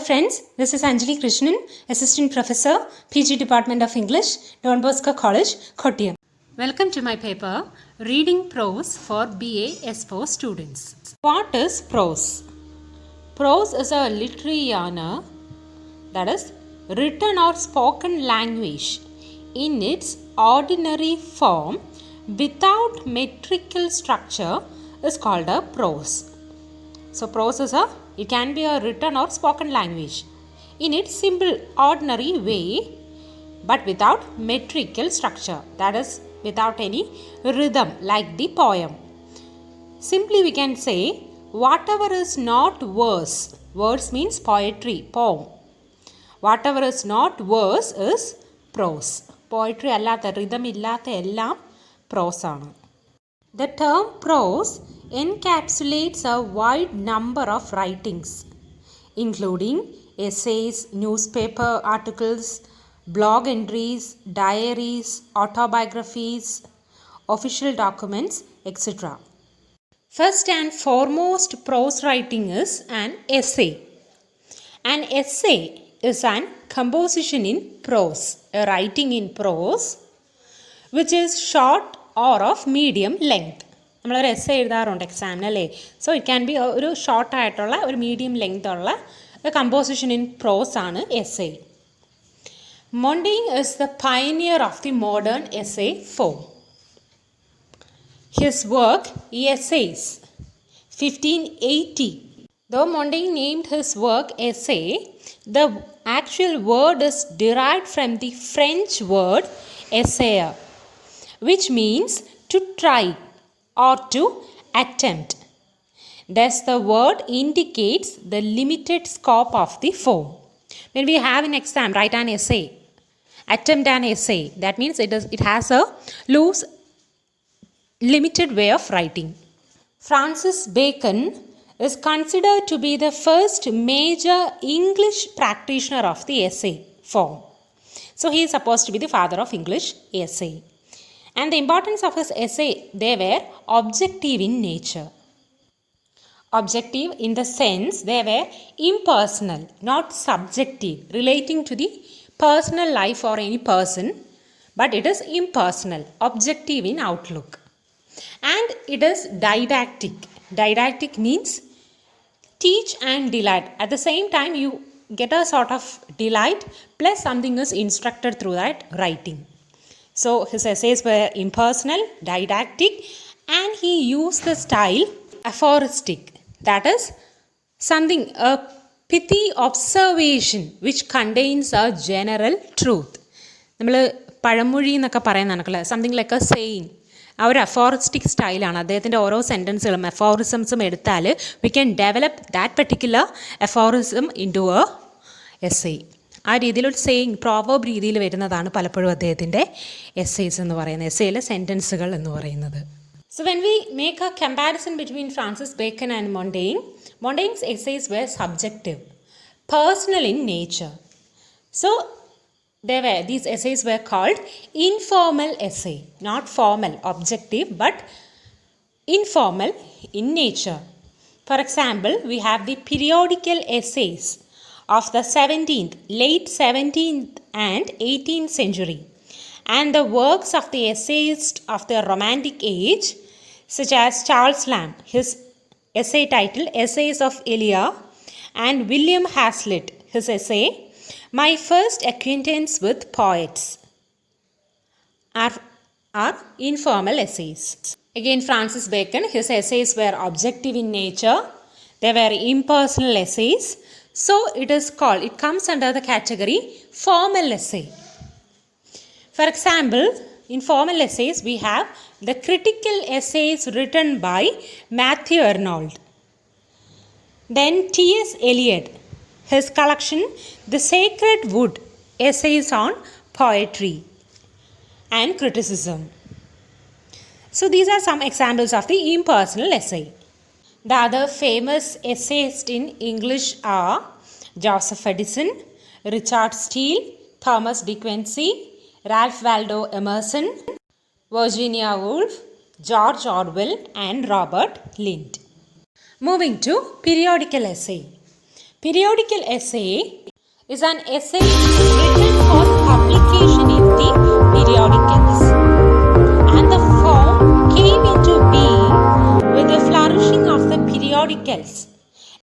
friends, this is Anjali Krishnan, Assistant Professor, PG Department of English, Don Bosco College, Kottayam. Welcome to my paper, Reading Prose for BA S4 students. What is prose? Prose is a literary genre, that is, written or spoken language in its ordinary form without metrical structure is called a prose. So prose is it can be a written or spoken language in its simple ordinary way but without metrical structure, that is without any rhythm like the poem. Simply we can say whatever is not verse, verse means poetry, poem. Whatever is not verse is prose. Poetry allatha, rhythm illatha ellam prose aanu. The term prose encapsulates a wide number of writings, including essays, newspaper articles, blog entries, diaries, autobiographies, official documents, etc. First and foremost, prose writing is an essay. An essay is an composition in prose, a writing in prose, which is short or of medium length. നമ്മളൊരു essay എഴുതാറുണ്ട് എക്സാമിന് അല്ലേ. So it can be ഒരു ഷോർട്ടായിട്ടുള്ള ഒരു medium length ഉള്ള composition in പ്രോസ് ആണ് essay. Montaigne is the pioneer of the modern essay form. His work, Essays, 1580. Though Montaigne named his work essay, the actual word is derived from the French word essayer, which means to try or to attempt. Thus, the word indicates the limited scope of the form. When we have in exam, write an essay, attempt an essay, that means it has a loose, limited way of writing. Francis Bacon is considered to be the first major English practitioner of the essay form. So, he is supposed to be the father of English essay. And the importance of his essay, they were objective in nature. Objective in the sense they were impersonal, not subjective, relating to the personal life or any person, but it is impersonal, objective in outlook. And it is didactic. Didactic means teach and delight. At the same time, you get a sort of delight plus something is instructed through that writing. So his essays were impersonal, didactic, and he used the style aphoristic. That is something, a pithy observation which contains a general truth. നമ്മൾ പഴമൊഴി എന്നൊക്കെ പറയുന്നതാണ്, something like A saying. ആ ഒരു അഫോറിസ്റ്റിക് സ്റ്റൈലാണ്. അദ്ദേഹത്തിൻ്റെ ഓരോ സെൻറ്റൻസുകളും അഫോറിസംസും എടുത്താൽ we can develop that particular aphorism into a essay. ആ രീതിയിലൊരു സെയിങ്, പ്രോവർബ് രീതിയിൽ വരുന്നതാണ് പലപ്പോഴും അദ്ദേഹത്തിൻ്റെ എസ്സേസ് എന്ന് പറയുന്നത്, എസ്സേയിലെ സെൻറ്റൻസുകൾ എന്ന് പറയുന്നത്. So when we make a comparison between Francis Bacon and Montaigne, Montaigne's essays were subjective, personal in nature. So these essays were called informal essay, not formal, objective, but informal in nature. For example, we have the periodical essays of the 17th, late 17th and 18th century, and the works of the essayists of the Romantic age, such as Charles Lamb, his essay titled Essays of Elia, and William Hazlitt, his essay My First Acquaintance with Poets, are informal essays. Again, Francis Bacon, his essays were objective in nature, they were impersonal essays, so it comes under the category formal essay. For example, in formal essays, we have the critical essays written by Matthew Arnold. Then T.S. Eliot, his collection, The Sacred Wood, essays on poetry and criticism. So these are some examples of the impersonal essay. The other famous essayists in English are Joseph Addison, Richard Steele, Thomas De Quincey, Ralph Waldo Emerson, Virginia Woolf, George Orwell, and Robert Lind. Moving to periodical essay. Periodical essay is an essay written for publication in the periodicals, and the form came into being with the flourishing of the periodicals.